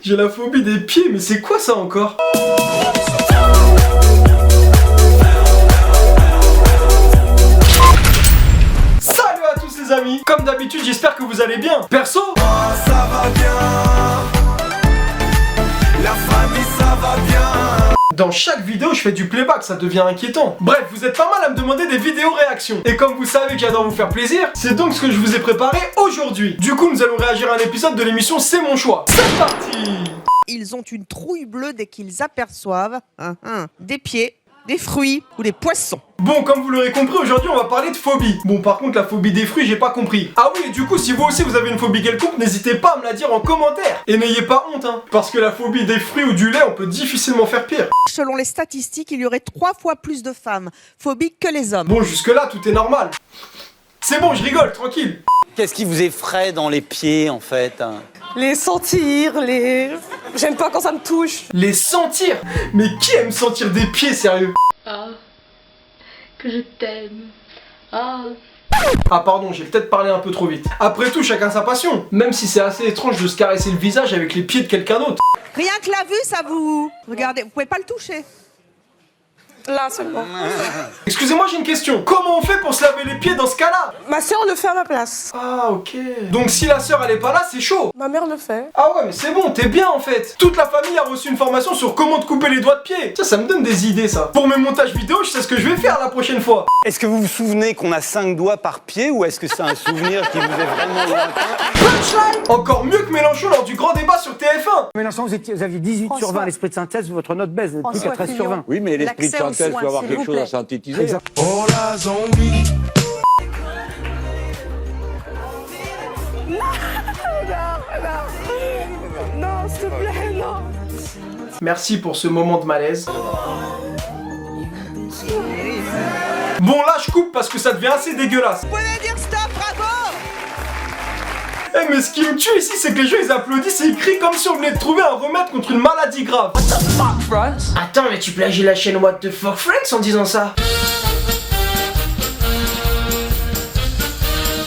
J'ai la phobie des pieds, mais c'est quoi ça encore? Salut à tous les amis. Comme d'habitude, j'espère que vous allez bien. Perso, ça va bien. La famille, ça va bien. dans chaque vidéo, je fais du playback, ça devient inquiétant. Bref, vous êtes pas mal à me demander des vidéos réactions. Et comme vous savez que j'adore vous faire plaisir, c'est donc ce que je vous ai préparé aujourd'hui. Du coup, nous allons réagir à un épisode de l'émission C'est mon choix. C'est parti. Ils ont une trouille bleue dès qu'ils aperçoivent des pieds, des fruits ou des poissons. Bon, comme vous l'aurez compris, aujourd'hui on va parler de phobie. Bon, par contre, la phobie des fruits, j'ai pas compris. Ah oui, et du coup, si vous aussi vous avez une phobie quelconque, n'hésitez pas à me la dire en commentaire. Et n'ayez pas honte, hein, parce que la phobie des fruits ou du lait, on peut difficilement faire pire. Selon les statistiques, il y aurait 3 fois plus de femmes phobiques que les hommes. Bon, jusque-là, tout est normal. C'est bon, je rigole, tranquille. Qu'est-ce qui vous effraie dans les pieds, en fait? Les sentir, j'aime pas quand ça me touche. Les sentir. Mais qui aime sentir des pieds, sérieux? Ah, que je t'aime. Ah. Ah pardon, j'ai peut-être parlé un peu trop vite. Après tout, chacun sa passion. Même si c'est assez étrange de se caresser le visage avec les pieds de quelqu'un d'autre. Rien que la vue, ça vous... Regardez, vous pouvez pas le toucher. Là seulement. Excusez-moi, j'ai une question. Comment on fait pour se laver les pieds dans ce cas-là? Ma soeur le fait à ma place. Ah ok. Donc si la sœur elle est pas là, c'est chaud. Ma mère le fait. Ah ouais, mais c'est bon, t'es bien en fait. Toute la famille a reçu une formation sur comment te couper les doigts de pied. Ça me donne des idées ça. Pour mes montages vidéo, je sais ce que je vais faire la prochaine fois. Est-ce que vous vous souvenez qu'on a 5 doigts par pied ou est-ce que c'est un souvenir qui vous est vraiment lointain? Punchline. Encore mieux que Mélenchon lors du grand débat sur TF1. Mélenchon, vous aviez 18 sur 20 à l'esprit de synthèse, votre note baisse, vous n'êtes plus qu'à 13 sur 20. Oui, mais l'esprit de synthèse peut avoir quelque chose à synthétiser. Oh la zombie. Non, s'il te plaît, non. Merci pour ce moment de malaise. Bon là je coupe parce que ça devient assez dégueulasse. Vous pouvez dire stop, bravo. Eh mais ce qui me tue ici c'est que les gens ils applaudissent et ils crient comme si on venait de trouver un remède contre une maladie grave. What the fuck, France? Attends mais tu plagies la chaîne What the fuck Franks en disant ça?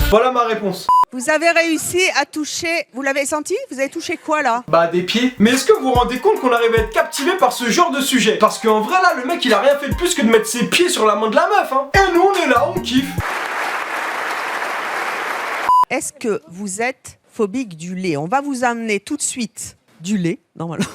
Voilà ma réponse. Vous avez réussi à toucher... Vous l'avez senti? Vous avez touché quoi là? Bah des pieds. Mais est-ce que vous vous rendez compte qu'on arrive à être captivé par ce genre de sujet? Parce qu'en vrai là le mec il a rien fait de plus que de mettre ses pieds sur la main de la meuf hein. Et nous on est là, on kiffe. Est-ce que vous êtes phobique du lait? On va vous amener tout de suite du lait, normalement.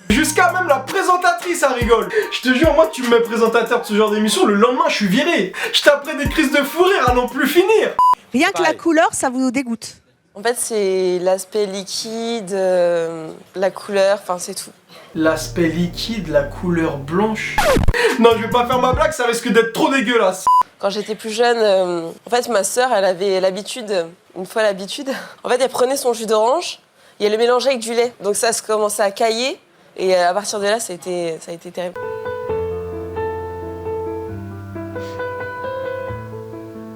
Jusqu'à même la présentatrice ça rigole. Je te jure moi tu me mets présentateur de ce genre d'émission, le lendemain je suis viré. Je taperai des crises de fou rire à n'en plus finir. Rien que la couleur, ça vous dégoûte. En fait, c'est l'aspect liquide, la couleur, enfin c'est tout. L'aspect liquide, la couleur blanche. Non, je vais pas faire ma blague, ça risque d'être trop dégueulasse. Quand j'étais plus jeune, en fait, ma sœur, elle avait l'habitude, en fait, elle prenait son jus d'orange et elle le mélangeait avec du lait. Donc ça se commençait à cailler et à partir de là, ça a été terrible.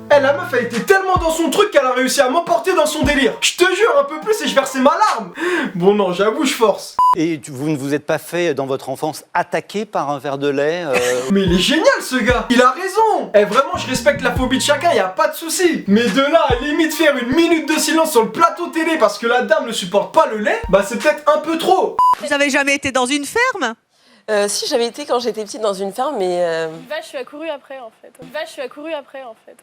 Eh, la meuf a été tellement dans son truc qu'elle a réussi à m'emporter dans son délire. Je te jure, un peu plus et je versais ma larme. Bon non, j'avoue, je force. Et vous ne vous êtes pas fait, dans votre enfance, attaquer par un verre de lait Mais il est génial ce gars. Il a raison. Eh vraiment, je respecte la phobie de chacun, y a pas de souci. Mais de là à limite faire une minute de silence sur le plateau télé parce que la dame ne supporte pas le lait, bah c'est peut-être un peu trop. Vous avez jamais été dans une ferme? Si, j'avais été quand j'étais petite dans une ferme, mais... Une vache lui a couru après, en fait.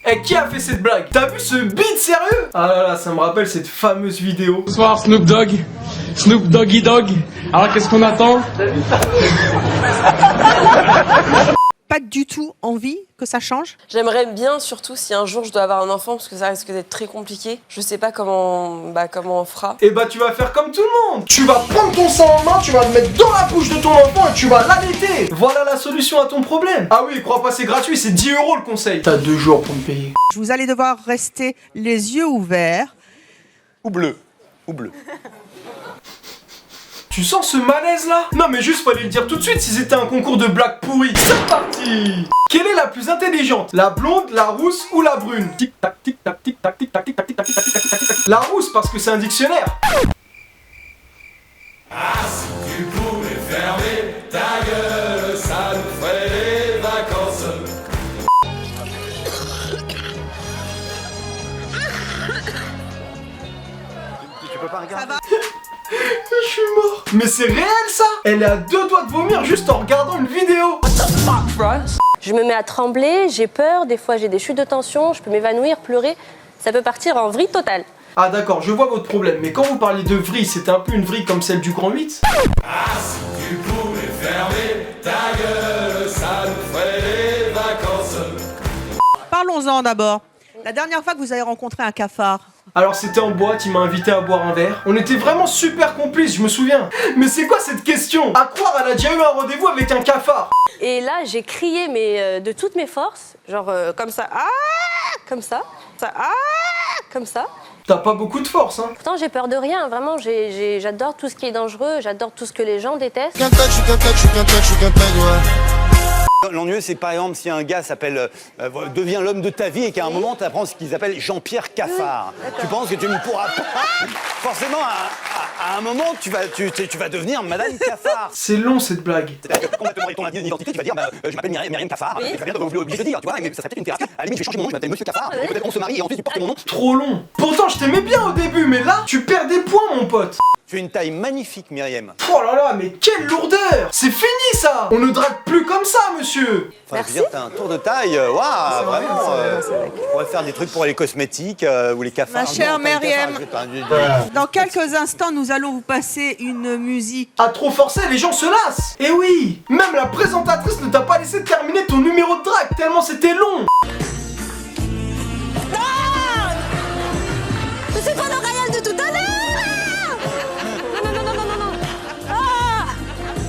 Eh, qui a fait cette blague? T'as vu ce beat sérieux? Ah là là, ça me rappelle cette fameuse vidéo. Bonsoir Snoop Dogg, Snoop Doggy Dogg. Alors qu'est-ce qu'on attend? Pas du tout envie que ça change? J'aimerais bien, surtout si un jour je dois avoir un enfant, parce que ça risque d'être très compliqué. Je sais pas comment on fera. Et bah tu vas faire comme tout le monde. Tu vas prendre ton sang en main, tu vas le mettre dans la bouche de ton enfant et tu vas l'allaiter. Voilà la solution à ton problème. Ah oui, crois pas c'est gratuit, c'est 10 € le conseil. T'as 2 jours pour me payer. Vous allez devoir rester les yeux ouverts. Ou bleu. Ou bleu. Tu sens ce malaise là? Non mais juste fallait le dire tout de suite si c'était un concours de blagues pourries. C'est parti. Quelle est la plus intelligente? La blonde, la rousse ou la brune? Tic tac tic tac tic tac tic tac tic tac tic tac tic tac tic tac tic tac. La rousse parce que c'est un dictionnaire. Ah, si tu pouvais fermer ta gueule, ça nous ferait les vacances. Tu peux pas regarder. Ça va? Je suis mort. Mais c'est réel ça? Elle est à 2 doigts de vomir juste en regardant une vidéo. Je me mets à trembler, j'ai peur, des fois j'ai des chutes de tension, je peux m'évanouir, pleurer. Ça peut partir en vrille totale. Ah d'accord, je vois votre problème. Mais quand vous parliez de vrille, c'était un peu une vrille comme celle du Grand 8? Ah, si tu pouvais fermer ta gueule, ça nous ferait les vacances. Parlons-en d'abord. La dernière fois que vous avez rencontré un cafard. Alors c'était en boîte, il m'a invité à boire un verre. On était vraiment super complices, je me souviens. Mais c'est quoi cette question? À croire, elle a déjà eu un rendez-vous avec un cafard. Et là, j'ai crié mais de toutes mes forces, genre comme ça, ah, comme ça, comme ça. T'as pas beaucoup de force, hein. Pourtant, j'ai peur de rien, vraiment, j'adore tout ce qui est dangereux, j'adore tout ce que les gens détestent. L'ennuyeux, c'est par exemple si un gars s'appelle devient l'homme de ta vie et qu'à un moment tu apprends ce qu'ils appellent Jean-Pierre Cafard. Tu penses que tu ne pourras pas. Forcément, à un moment, tu vas devenir Madame Cafard. C'est long cette blague. Quand on va te demander ton identité, tu vas dire je m'appelle Myriam Cafard. Oui. Tu vas bien obligé de dire, tu vois, mais ça serait peut-être une thérapie. À la limite, je vais changer mon nom, je m'appelle Monsieur Cafard. Oui. Peut-être qu'on se marie et ensuite tu portes mon nom. Trop long. Pourtant, je t'aimais bien au début, mais là, tu perds des points, mon pote. Tu as une taille magnifique, Myriam. Oh là là, mais quelle lourdeur. C'est fini ça. On ne drague plus comme ça, monsieur. Enfin, je veux dire, t'as un tour de taille, waouh, vraiment. On va faire des trucs pour les cosmétiques ou les cafards. Ma chère Non, pas les Myriam. cafards, je vais pas- Dans quelques instants, nous allons vous passer une musique. À trop forcer, les gens se lassent. Et oui, même la présentatrice ne t'a pas laissé terminer ton numéro de drague tellement c'était long. Mais c'est pas le Royal de tout à l'heure. Non. Ah.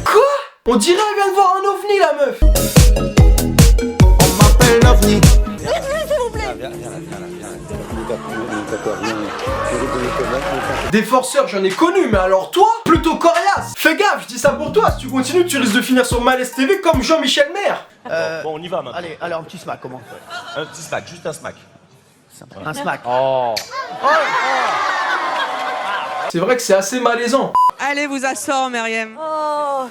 Quoi? On dirait elle vient de voir un ovni, la meuf. On m'appelle l'OVNI. Vite, s'il vous plaît. Viens là. Des forceurs, j'en ai connu, mais alors toi, plutôt coriace. Fais gaffe, je dis ça pour toi. Si tu continues, tu risques de finir sur Malaise TV comme Jean-Michel Maire. Bon, on y va maintenant. Allez, alors un petit smack, comment? Un petit smack, juste un smack. Un smack. C'est vrai que c'est assez malaisant. Allez, vous asseoir, Myriam. Oh.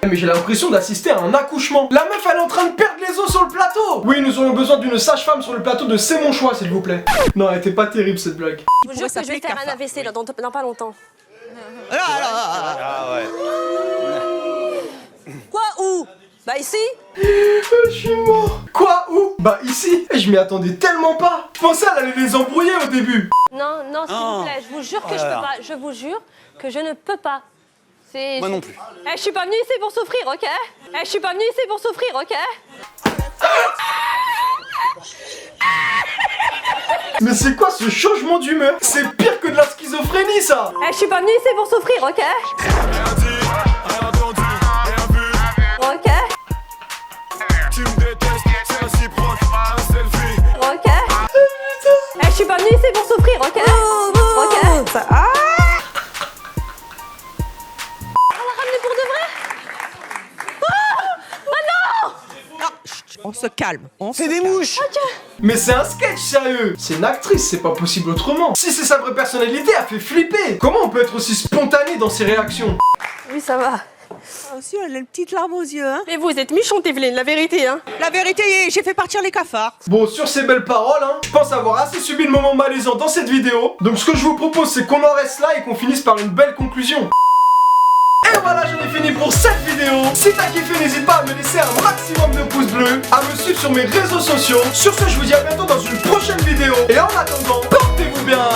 Mais j'ai l'impression d'assister à un accouchement. La meuf, elle est en train de perdre les os sur le plateau. Oui, nous aurions besoin d'une sage-femme sur le plateau de C'est mon choix, s'il vous plaît. Non, elle était pas terrible cette blague. Je vous jure que je vais faire un AVC là, dans pas longtemps. Ah ouais. Quoi? Où? Bah ici? Je suis mort. Quoi? Où? Bah ici. Et je m'y attendais tellement pas. Je pensais qu'elle allait les embrouiller au début. Non, s'il vous plaît, je vous jure que je peux pas. Je vous jure que je ne peux pas. Moi non plus. Je suis pas venue ici pour souffrir, ok? Je suis pas venue ici pour souffrir, ok? Mais c'est quoi ce changement d'humeur? C'est pire que de la schizophrénie, ça. Je suis pas venue ici pour souffrir, ok? Ok? Tu me détestes, c'est réciproque, un selfie. Ok? Je suis pas venue ici pour souffrir, ok? Ok? Ça- ah Pour de vrai? On se calme. C'est des mouches. Mais c'est un sketch, sérieux. C'est une actrice, c'est pas possible autrement. Si c'est sa vraie personnalité, elle fait flipper. Comment on peut être aussi spontané dans ses réactions? Oui, ça va. Ah, aussi, elle a une petite larme aux yeux. Hein. Mais vous êtes méchante, Evelyne, la vérité, hein? La vérité, j'ai fait partir les cafards. Bon, sur ces belles paroles, je pense avoir assez subi le moment malaisant dans cette vidéo. Donc ce que je vous propose, c'est qu'on en reste là et qu'on finisse par une belle conclusion. Et voilà, j'en ai fini pour cette vidéo. Si t'as kiffé, n'hésite pas à me laisser un maximum de pouces bleus, à me suivre sur mes réseaux sociaux. Sur ce, je vous dis à bientôt dans une prochaine vidéo. Et en attendant, portez-vous bien.